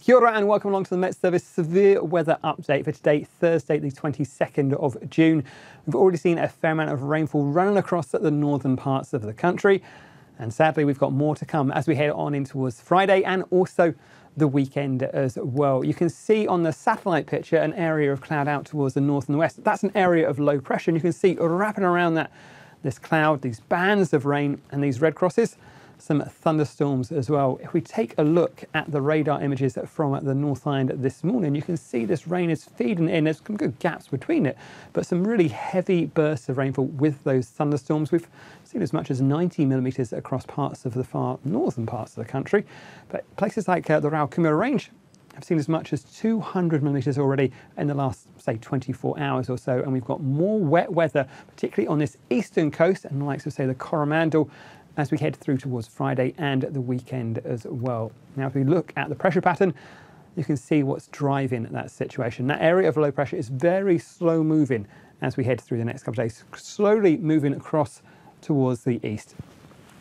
Kia ora and welcome along to the Met Service severe weather update for today, Thursday the 22nd of June. We've already seen a fair amount of rainfall running across the northern parts of the country, and sadly we've got more to come as we head on in towards Friday and also the weekend as well. You can see on the satellite picture an area of cloud out towards the north and the west. That's an area of low pressure, and you can see wrapping around this cloud, these bands of rain and these red crosses, some thunderstorms as well. If we take a look at the radar images from the North Island this morning, you can see this rain is feeding in. There's some good gaps between it, but some really heavy bursts of rainfall with those thunderstorms. We've seen as much as 90 millimetres across parts of the far northern parts of the country, but places like the Rao Kumara Range have seen as much as 200 millimetres already in the last, say, 24 hours or so, and we've got more wet weather, particularly on this eastern coast and the likes of, say, the Coromandel, as we head through towards Friday and the weekend as well. Now, if we look at the pressure pattern, you can see what's driving that situation. That area of low pressure is very slow moving as we head through the next couple of days, slowly moving across towards the east.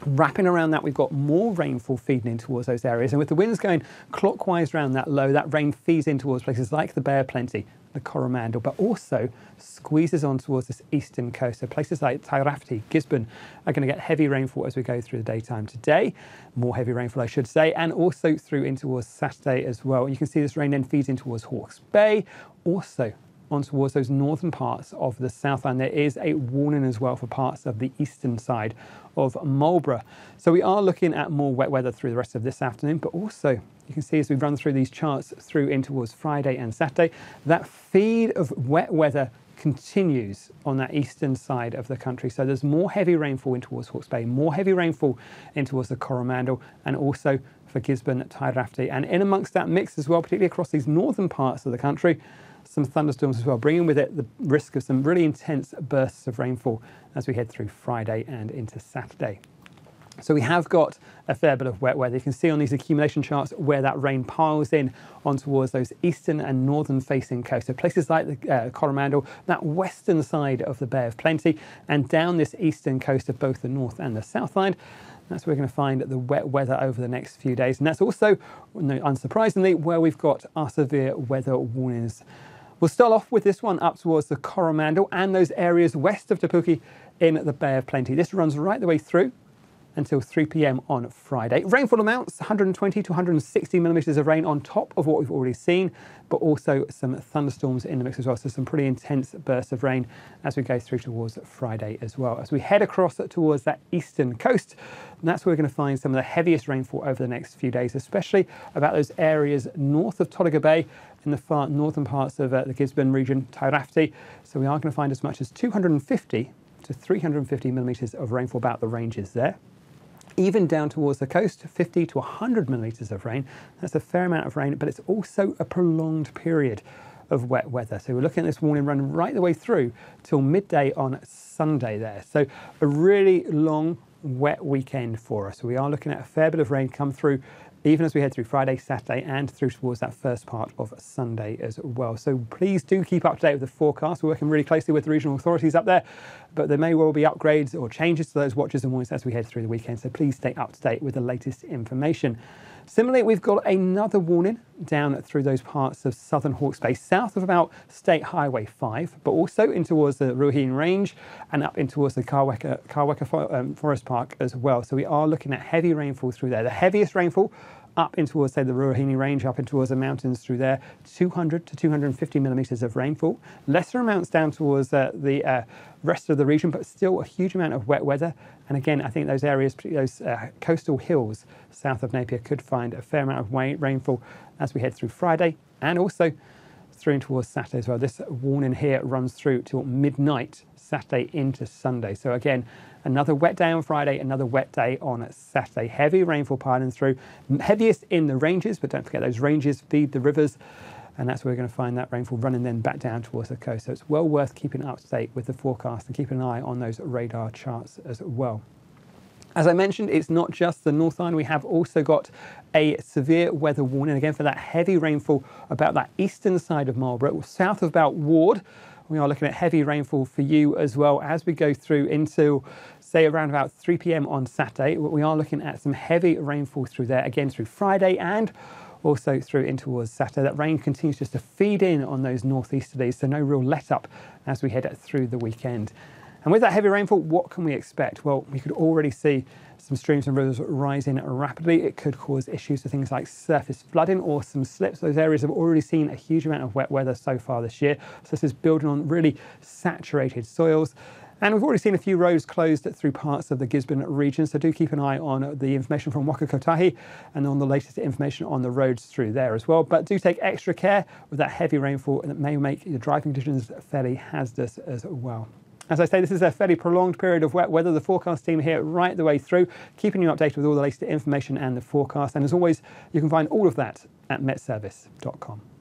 Wrapping around that, we've got more rainfall feeding in towards those areas, and with the winds going clockwise around that low, that rain feeds in towards places like the Bay of Plenty, the Coromandel, but also squeezes on towards this eastern coast. So places like Tairafti, Gisborne are going to get heavy rainfall as we go through the daytime today. More heavy rainfall, I should say, and also through in towards Saturday as well. You can see this rain then feeds in towards Hawke's Bay, also on towards those northern parts of the South Island. There is a warning as well for parts of the eastern side of Marlborough. So we are looking at more wet weather through the rest of this afternoon, but also you can see as we run through these charts through in towards Friday and Saturday, that feed of wet weather continues on that eastern side of the country. So there's more heavy rainfall in towards Hawke's Bay, more heavy rainfall in towards the Coromandel, and also for Gisborne, Tairafti. And in amongst that mix as well, particularly across these northern parts of the country, some thunderstorms as well, bringing with it the risk of some really intense bursts of rainfall as we head through Friday and into Saturday. So we have got a fair bit of wet weather. You can see on these accumulation charts where that rain piles in on towards those eastern and northern facing coasts. So places like the Coromandel, that western side of the Bay of Plenty, and down this eastern coast of both the North and the South Island. That's where we're going to find the wet weather over the next few days. And that's also, unsurprisingly, where we've got our severe weather warnings. We'll start off with this one up towards the Coromandel and those areas west of Te Puke in the Bay of Plenty. This runs right the way through until 3 p.m. on Friday. Rainfall amounts, 120 to 160 millimetres of rain on top of what we've already seen, but also some thunderstorms in the mix as well. So some pretty intense bursts of rain as we go through towards Friday as well. As we head across towards that eastern coast, that's where we're going to find some of the heaviest rainfall over the next few days, especially about those areas north of Tolaga Bay in the far northern parts of the Gisborne region, Tairafti. So we are going to find as much as 250 to 350 millimetres of rainfall about the ranges there. Even down towards the coast, 50 to 100 millimetres of rain. That's a fair amount of rain, but it's also a prolonged period of wet weather. So we're looking at this warning run right the way through till midday on Sunday there. So a really long, wet weekend for us. So we are looking at a fair bit of rain come through even as we head through Friday, Saturday, and through towards that first part of Sunday as well. So please do keep up to date with the forecast. We're working really closely with the regional authorities up there, but there may well be upgrades or changes to those watches and warnings as we head through the weekend. So please stay up to date with the latest information. Similarly, we've got another warning down through those parts of southern Hawke's Bay, south of about State Highway 5, but also in towards the Ruahine Range and up in towards the Kaweka Forest Park as well. So we are looking at heavy rainfall through there. The heaviest rainfall up in towards, say, the Ruahine Range, up in towards the mountains through there, 200 to 250 millimetres of rainfall. Lesser amounts down towards the rest of the region, but still a huge amount of wet weather. And again, I think those areas, those coastal hills south of Napier, could find a fair amount of rainfall as we head through Friday and also through towards Saturday as well. This warning here runs through till midnight, Saturday into Sunday. So again, another wet day on Friday, another wet day on Saturday. Heavy rainfall piling through, heaviest in the ranges, but don't forget those ranges feed the rivers, and that's where we're going to find that rainfall running then back down towards the coast. So it's well worth keeping up to date with the forecast and keeping an eye on those radar charts as well. As I mentioned, it's not just the North Island. We have also got a severe weather warning, again, for that heavy rainfall about that eastern side of Marlborough, south of about Ward. We are looking at heavy rainfall for you as well as we go through into, say, around about 3 p.m. on Saturday. We are looking at some heavy rainfall through there, again, through Friday and Also through in towards Saturday, that rain continues just to feed in on those northeasterlies, so no real let up as we head through the weekend. And with that heavy rainfall, what can we expect? Well, we could already see some streams and rivers rising rapidly. It could cause issues with things like surface flooding or some slips. Those areas have already seen a huge amount of wet weather so far this year. So this is building on really saturated soils. And we've already seen a few roads closed through parts of the Gisborne region, so do keep an eye on the information from Waka Kotahi and on the latest information on the roads through there as well. But do take extra care with that heavy rainfall, and it may make your driving conditions fairly hazardous as well. As I say, this is a fairly prolonged period of wet weather. The forecast team here right the way through, keeping you updated with all the latest information and the forecast. And as always, you can find all of that at metservice.com.